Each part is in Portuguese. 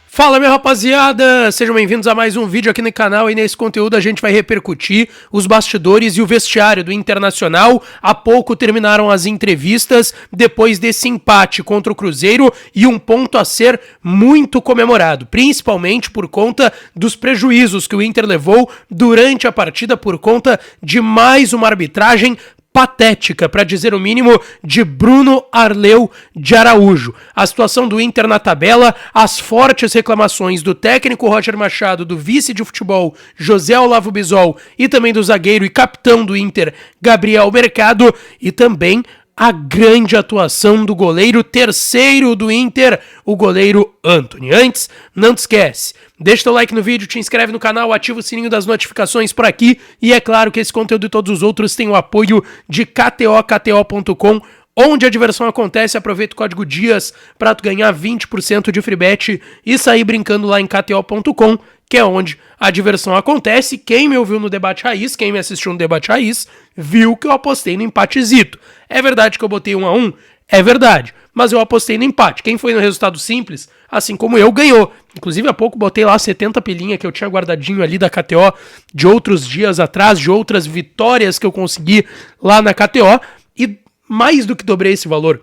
Fala, minha rapaziada, sejam bem-vindos a mais um vídeo aqui no canal, e nesse conteúdo a gente vai repercutir os bastidores e o vestiário do Internacional. Há pouco terminaram as entrevistas depois desse empate contra o Cruzeiro e um ponto a ser muito comemorado, principalmente por conta dos prejuízos que o Inter levou durante a partida por conta de mais uma arbitragem patética, para dizer o mínimo, de Bruno Arleu de Araújo. A situação do Inter na tabela, as fortes reclamações do técnico Roger Machado, do vice de futebol José Olavo Bisol e também do zagueiro e capitão do Inter Gabriel Mercado, e também a grande atuação do goleiro terceiro do Inter, o goleiro Antony. Antes, não te esquece, deixa teu like no vídeo, te inscreve no canal, ativa o sininho das notificações por aqui, e é claro que esse conteúdo e todos os outros têm o apoio de KTO.com, onde a diversão acontece. Aproveita o código DIAS para tu ganhar 20% de free bet e sair brincando lá em KTO.com, que é onde a diversão acontece. Quem me ouviu no Debate Raiz, quem me assistiu no Debate Raiz, viu que eu apostei no empatezito. É verdade que eu botei 1-1? É verdade, mas eu apostei no empate. Quem foi no resultado simples, assim como eu, ganhou. Inclusive, há pouco botei lá 70 pilinha que eu tinha guardadinho ali da KTO de outros dias atrás, de outras vitórias que eu consegui lá na KTO, e mais do que dobrei esse valor.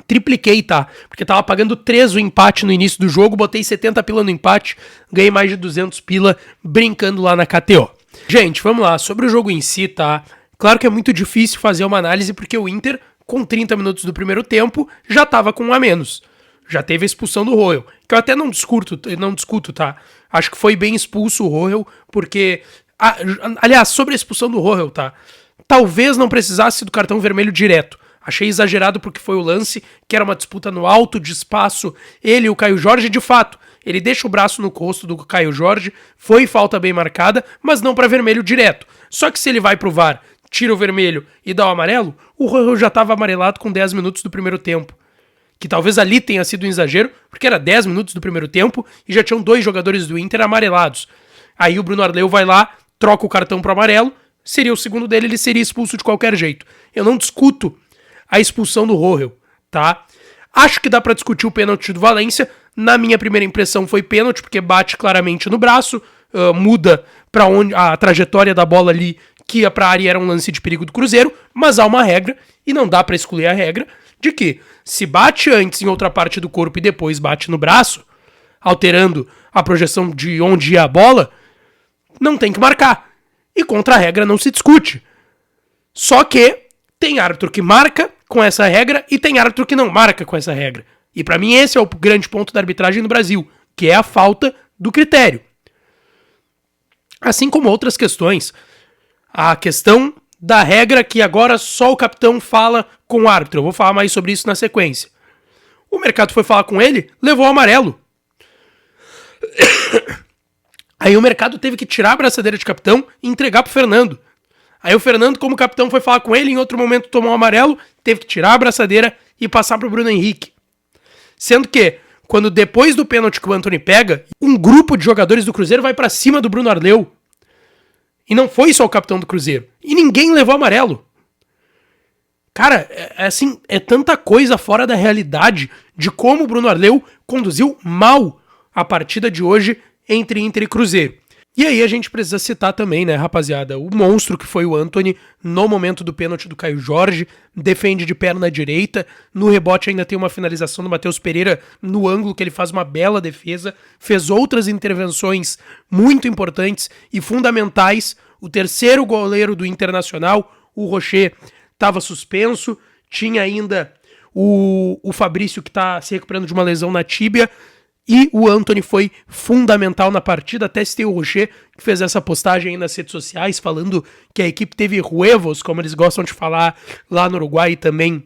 Tripliquei, tá? Porque tava pagando 3 o empate no início do jogo, botei 70 pila no empate, ganhei mais de 200 pila brincando lá na KTO. Gente, vamos lá, sobre o jogo em si, tá? Claro que é muito difícil fazer uma análise porque o Inter, com 30 minutos do primeiro tempo, já tava com um a menos. Já teve a expulsão do Royal, que eu até não discuto, tá? Acho que foi bem expulso o Royal, porque... aliás, sobre a expulsão do Royal, tá? Talvez não precisasse do cartão vermelho direto. Achei exagerado porque foi o lance, que era uma disputa no alto de espaço, ele e o Caio Jorge, de fato. Ele deixa o braço no rosto do Caio Jorge, foi falta bem marcada, mas não para vermelho direto. Só que se ele vai pro VAR, tira o vermelho e dá o amarelo, o Royal já estava amarelado com 10 minutos do primeiro tempo. Que talvez ali tenha sido um exagero, porque era 10 minutos do primeiro tempo e já tinham 2 jogadores do Inter amarelados. Aí o Bruno Arleu vai lá, troca o cartão pro amarelo, seria o segundo dele, ele seria expulso de qualquer jeito. Eu não discuto a expulsão do Royal, tá? Acho que dá pra discutir o pênalti do Valência. Na minha primeira impressão foi pênalti, porque bate claramente no braço, muda pra onde a trajetória da bola ali, que ia pra área, era um lance de perigo do Cruzeiro, mas há uma regra, e não dá pra excluir a regra, de que se bate antes em outra parte do corpo e depois bate no braço, alterando a projeção de onde ia a bola, não tem que marcar. E contra a regra não se discute. Só que tem árbitro que marca com essa regra e tem árbitro que não marca com essa regra. E pra mim esse é o grande ponto da arbitragem no Brasil, que é a falta do critério. Assim como outras questões. A questão da regra que agora só o capitão fala com o árbitro. Eu vou falar mais sobre isso na sequência. O Mercado foi falar com ele, levou o amarelo. Aí o Mercado teve que tirar a braçadeira de capitão e entregar pro Fernando. Aí o Fernando, como capitão, foi falar com ele, em outro momento tomou um amarelo, teve que tirar a braçadeira e passar pro Bruno Henrique. Sendo que, quando depois do pênalti que o Antony pega, um grupo de jogadores do Cruzeiro vai pra cima do Bruno Arleu. E não foi só o capitão do Cruzeiro. E ninguém levou amarelo. Cara, é tanta coisa fora da realidade de como o Bruno Arleu conduziu mal a partida de hoje entre Inter e Cruzeiro. E aí a gente precisa citar também, né, rapaziada, o monstro que foi o Antony no momento do pênalti do Caio Jorge, defende de perna direita, no rebote ainda tem uma finalização do Matheus Pereira no ângulo, que ele faz uma bela defesa, fez outras intervenções muito importantes e fundamentais. O terceiro goleiro do Internacional, o Rocher, estava suspenso, tinha ainda o Fabrício, que está se recuperando de uma lesão na tíbia, e o Antony foi fundamental na partida. Até citei o Rocher, que fez essa postagem aí nas redes sociais, falando que a equipe teve huevos, como eles gostam de falar lá no Uruguai e também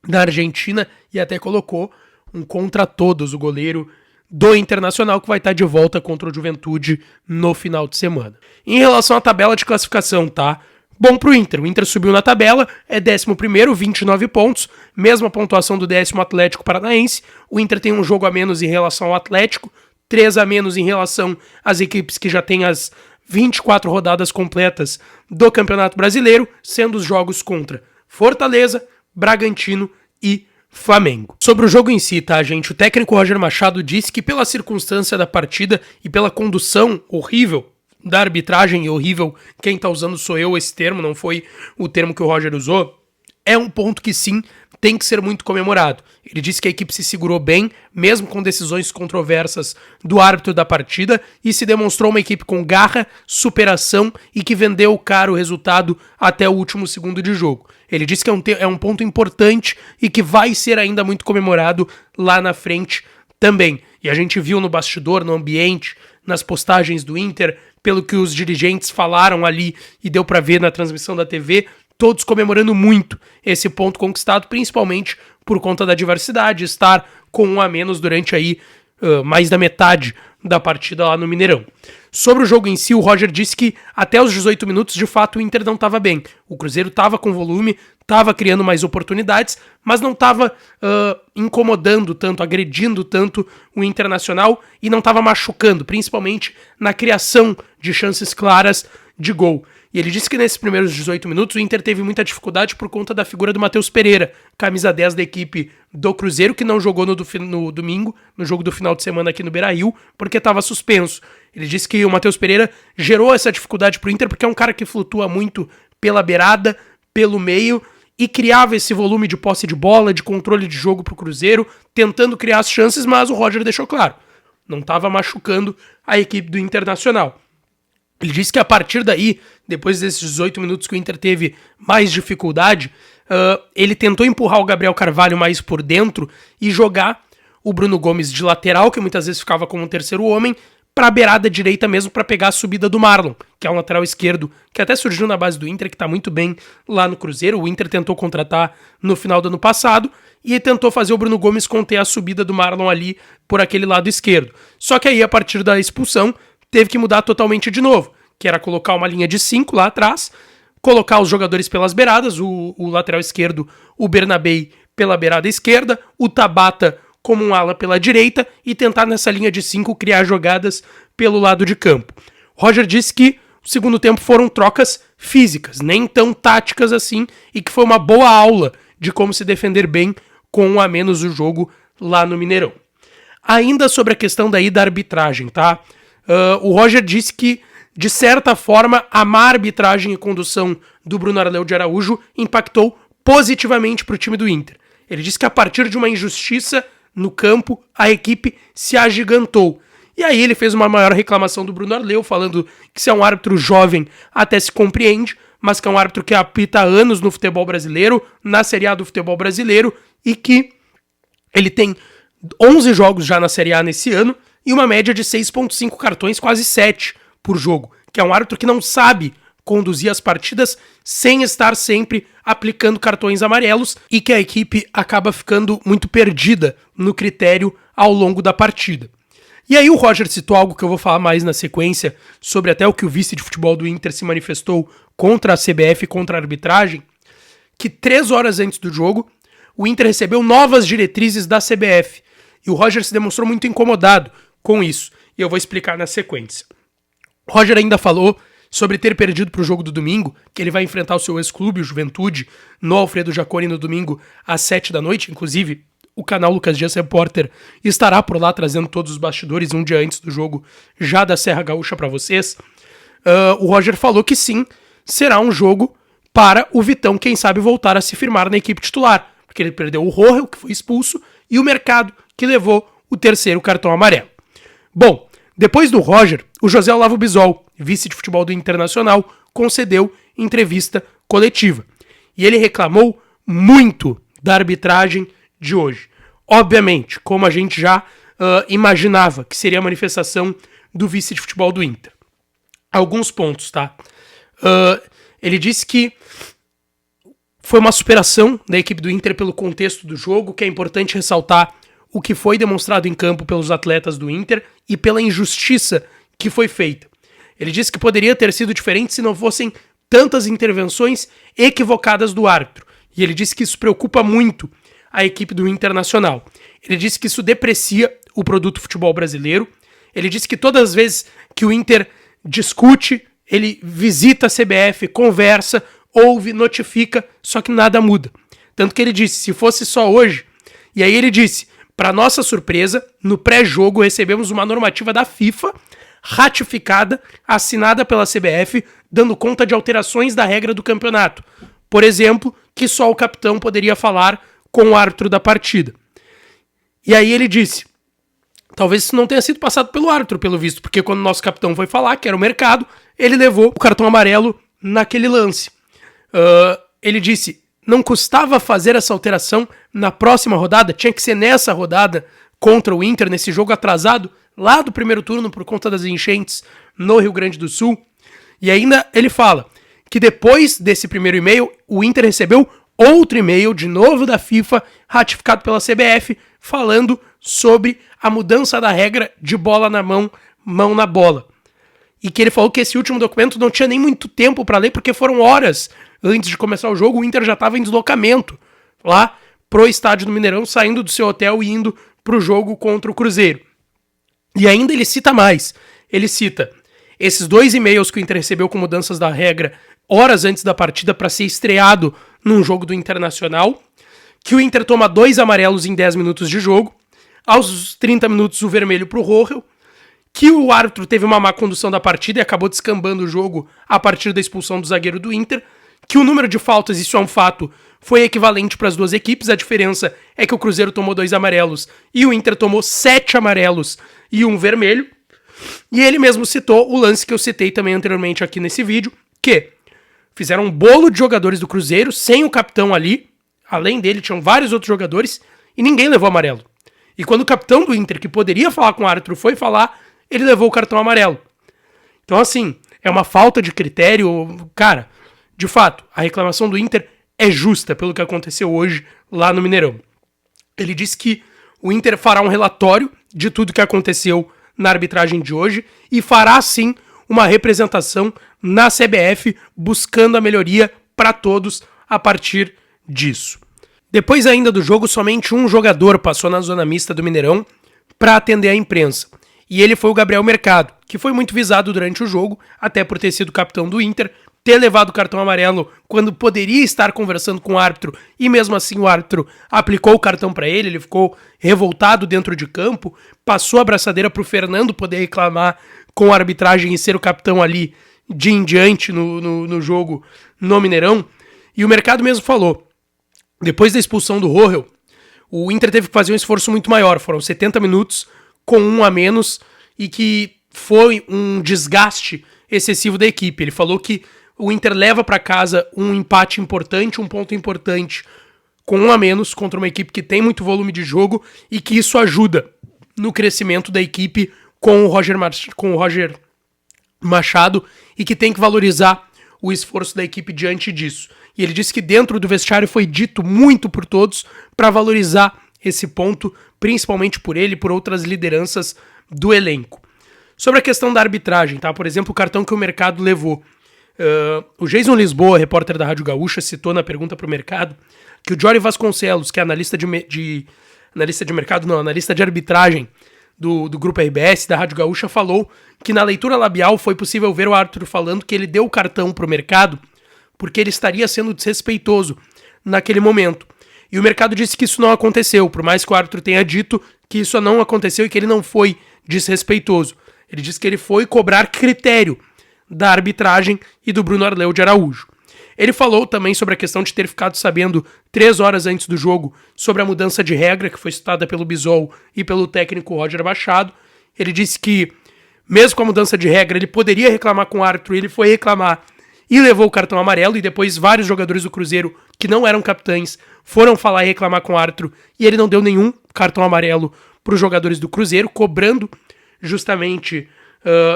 na Argentina, e até colocou um contra todos, o goleiro do Internacional, que vai estar de volta contra o Juventude no final de semana. Em relação à tabela de classificação, tá? Bom pro Inter. O Inter subiu na tabela, é 11º, 29 pontos, mesma pontuação do 10º Atlético Paranaense. O Inter tem um jogo a menos em relação ao Atlético, 3 a menos em relação às equipes que já têm as 24 rodadas completas do Campeonato Brasileiro, sendo os jogos contra Fortaleza, Bragantino e Flamengo. Sobre o jogo em si, tá, gente? O técnico Roger Machado disse que pela circunstância da partida e pela condução horrível da arbitragem, e horrível, quem tá usando sou eu esse termo, não foi o termo que o Roger usou, é um ponto que sim, tem que ser muito comemorado. Ele disse que a equipe se segurou bem, mesmo com decisões controversas do árbitro da partida, e se demonstrou uma equipe com garra, superação e que vendeu caro o resultado até o último segundo de jogo. Ele disse que é um ponto importante e que vai ser ainda muito comemorado lá na frente também. E a gente viu no bastidor, no ambiente, nas postagens do Inter, pelo que os dirigentes falaram ali e deu pra ver na transmissão da TV, todos comemorando muito esse ponto conquistado, principalmente por conta da diversidade, estar com um a menos durante aí mais da metade da partida lá no Mineirão. Sobre o jogo em si, o Roger disse que até os 18 minutos, de fato, o Inter não estava bem. O Cruzeiro estava com volume, estava criando mais oportunidades, mas não estava incomodando tanto, agredindo tanto o Internacional e não estava machucando, principalmente na criação de chances claras de gol. E ele disse que nesses primeiros 18 minutos o Inter teve muita dificuldade por conta da figura do Matheus Pereira, camisa 10 da equipe do Cruzeiro, que não jogou no domingo, no jogo do final de semana aqui no Beira-Rio, porque estava suspenso. Ele disse que o Matheus Pereira gerou essa dificuldade pro Inter porque é um cara que flutua muito pela beirada, pelo meio, e criava esse volume de posse de bola, de controle de jogo pro Cruzeiro, tentando criar as chances, mas o Roger deixou claro, não estava machucando a equipe do Internacional. Ele disse que a partir daí, depois desses 18 minutos que o Inter teve mais dificuldade, ele tentou empurrar o Gabriel Carvalho mais por dentro e jogar o Bruno Gomes de lateral, que muitas vezes ficava como um terceiro homem, para a beirada direita mesmo para pegar a subida do Marlon, que é um lateral esquerdo que até surgiu na base do Inter, que está muito bem lá no Cruzeiro. O Inter tentou contratar no final do ano passado e tentou fazer o Bruno Gomes conter a subida do Marlon ali por aquele lado esquerdo. Só que aí, a partir da expulsão, teve que mudar totalmente de novo, que era colocar uma linha de 5 lá atrás, colocar os jogadores pelas beiradas, o lateral esquerdo, o Bernabei pela beirada esquerda, o Tabata como um ala pela direita e tentar nessa linha de 5 criar jogadas pelo lado de campo. Roger disse que o segundo tempo foram trocas físicas, nem tão táticas assim, e que foi uma boa aula de como se defender bem com um a menos o jogo lá no Mineirão. Ainda sobre a questão daí da arbitragem, tá? O Roger disse que, de certa forma, a má arbitragem e condução do Bruno Arleu de Araújo impactou positivamente para o time do Inter. Ele disse que a partir de uma injustiça no campo, a equipe se agigantou. E aí ele fez uma maior reclamação do Bruno Arleu, falando que se é um árbitro jovem até se compreende, mas que é um árbitro que apita há anos no futebol brasileiro, na Série A do futebol brasileiro, e que ele tem 11 jogos já na Série A nesse ano, e uma média de 6,5 cartões, quase 7 por jogo, que é um árbitro que não sabe conduzir as partidas sem estar sempre aplicando cartões amarelos e que a equipe acaba ficando muito perdida no critério ao longo da partida. E aí o Roger citou algo que eu vou falar mais na sequência, sobre até o que o vice de futebol do Inter se manifestou contra a CBF e contra a arbitragem, que 3 horas antes do jogo, o Inter recebeu novas diretrizes da CBF, e o Roger se demonstrou muito incomodado com isso, e eu vou explicar na sequência. O Roger ainda falou sobre ter perdido para o jogo do domingo, que ele vai enfrentar o seu ex-clube, o Juventude, no Alfredo Jaconi no domingo às 7 da noite. Inclusive, o canal Lucas Dias Repórter estará por lá trazendo todos os bastidores um dia antes do jogo, já da Serra Gaúcha para vocês. O Roger falou que sim, será um jogo para o Vitão, quem sabe, voltar a se firmar na equipe titular, porque ele perdeu o Rohel, que foi expulso, e o Mercado, que levou o terceiro cartão amarelo. Bom, depois do Roger, o José Olavo Bisol, vice de futebol do Internacional, concedeu entrevista coletiva. E ele reclamou muito da arbitragem de hoje. Obviamente, como a gente já imaginava que seria a manifestação do vice de futebol do Inter. Alguns pontos, tá? Ele disse que foi uma superação da equipe do Inter pelo contexto do jogo, que é importante ressaltar o que foi demonstrado em campo pelos atletas do Inter e pela injustiça que foi feita. Ele disse que poderia ter sido diferente se não fossem tantas intervenções equivocadas do árbitro. E ele disse que isso preocupa muito a equipe do Internacional. Ele disse que isso deprecia o produto futebol brasileiro. Ele disse que todas as vezes que o Inter discute, ele visita a CBF, conversa, ouve, notifica, só que nada muda. Tanto que ele disse, se fosse só hoje... E aí ele disse, para nossa surpresa, no pré-jogo recebemos uma normativa da FIFA, ratificada, assinada pela CBF, dando conta de alterações da regra do campeonato. Por exemplo, que só o capitão poderia falar com o árbitro da partida. E aí ele disse, talvez isso não tenha sido passado pelo árbitro, pelo visto, porque quando o nosso capitão foi falar, que era o Mercado, ele levou o cartão amarelo naquele lance. Ele disse, não custava fazer essa alteração na próxima rodada? Tinha que ser nessa rodada contra o Inter, nesse jogo atrasado, lá do primeiro turno por conta das enchentes no Rio Grande do Sul. E ainda ele fala que depois desse primeiro e-mail, o Inter recebeu outro e-mail, de novo da FIFA, ratificado pela CBF, falando sobre a mudança da regra de bola na mão, mão na bola. E que ele falou que esse último documento não tinha nem muito tempo para ler, porque foram horas antes de começar o jogo, o Inter já estava em deslocamento lá pro estádio do Mineirão, saindo do seu hotel e indo pro jogo contra o Cruzeiro. E ainda ele cita mais. Ele cita esses 2 e-mails que o Inter recebeu com mudanças da regra horas antes da partida para ser estreado num jogo do Internacional, que o Inter toma 2 amarelos em 10 minutos de jogo, aos 30 minutos o vermelho pro Rohel, que o árbitro teve uma má condução da partida e acabou descambando o jogo a partir da expulsão do zagueiro do Inter, que o número de faltas, isso é um fato, foi equivalente para as duas equipes, a diferença é que o Cruzeiro tomou 2 amarelos e o Inter tomou 7 amarelos e 1 vermelho, e ele mesmo citou o lance que eu citei também anteriormente aqui nesse vídeo, que fizeram um bolo de jogadores do Cruzeiro, sem o capitão ali, além dele tinham vários outros jogadores, e ninguém levou amarelo. E quando o capitão do Inter, que poderia falar com o árbitro, foi falar, ele levou o cartão amarelo. Então assim, é uma falta de critério, cara. De fato, a reclamação do Inter é justa pelo que aconteceu hoje lá no Mineirão. Ele disse que o Inter fará um relatório de tudo que aconteceu na arbitragem de hoje e fará, sim, uma representação na CBF buscando a melhoria para todos a partir disso. Depois ainda do jogo, somente um jogador passou na zona mista do Mineirão para atender a imprensa. E ele foi o Gabriel Mercado, que foi muito visado durante o jogo, até por ter sido capitão do Inter, ter levado o cartão amarelo quando poderia estar conversando com o árbitro e mesmo assim o árbitro aplicou o cartão para ele, ele ficou revoltado dentro de campo, passou a braçadeira pro Fernando poder reclamar com a arbitragem e ser o capitão ali de em diante no jogo no Mineirão. E o Mercado mesmo falou, depois da expulsão do Rohel, o Inter teve que fazer um esforço muito maior, foram 70 minutos com 1 a menos e que foi um desgaste excessivo da equipe. Ele falou que o Inter leva para casa um empate importante, um ponto importante com 1 a menos contra uma equipe que tem muito volume de jogo e que isso ajuda no crescimento da equipe com o Roger Machado e que tem que valorizar o esforço da equipe diante disso. E ele disse que dentro do vestiário foi dito muito por todos para valorizar esse ponto, principalmente por ele e por outras lideranças do elenco. Sobre a questão da arbitragem, tá? Por exemplo, o cartão que o Mercado levou. O Jason Lisboa, repórter da Rádio Gaúcha, citou na pergunta para o Mercado que o Jory Vasconcelos, que é analista de arbitragem do Grupo RBS, da Rádio Gaúcha, falou que na leitura labial foi possível ver o árbitro falando que ele deu o cartão para o Mercado porque ele estaria sendo desrespeitoso naquele momento. E o Mercado disse que isso não aconteceu, por mais que o árbitro tenha dito que isso não aconteceu e que ele não foi desrespeitoso. Ele disse que ele foi cobrar critério da arbitragem e do Bruno Arleu de Araújo. Ele falou também sobre a questão de ter ficado sabendo 3 horas antes do jogo sobre a mudança de regra que foi citada pelo Bisol e pelo técnico Roger Machado. Ele disse que, mesmo com a mudança de regra, ele poderia reclamar com o árbitro, ele foi reclamar e levou o cartão amarelo, e depois vários jogadores do Cruzeiro, que não eram capitães, foram falar e reclamar com o árbitro, e ele não deu nenhum cartão amarelo para os jogadores do Cruzeiro, cobrando justamente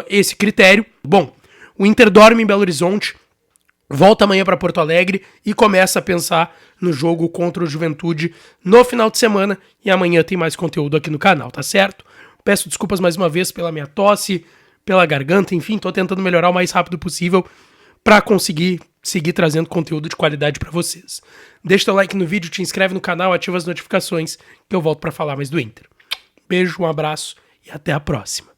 esse critério. Bom, o Inter dorme em Belo Horizonte, volta amanhã para Porto Alegre e começa a pensar no jogo contra o Juventude no final de semana, e amanhã tem mais conteúdo aqui no canal, tá certo? Peço desculpas mais uma vez pela minha tosse, pela garganta, enfim, tô tentando melhorar o mais rápido possível para conseguir seguir trazendo conteúdo de qualidade para vocês. Deixa teu like no vídeo, te inscreve no canal, ativa as notificações que eu volto para falar mais do Inter. Beijo, um abraço e até a próxima.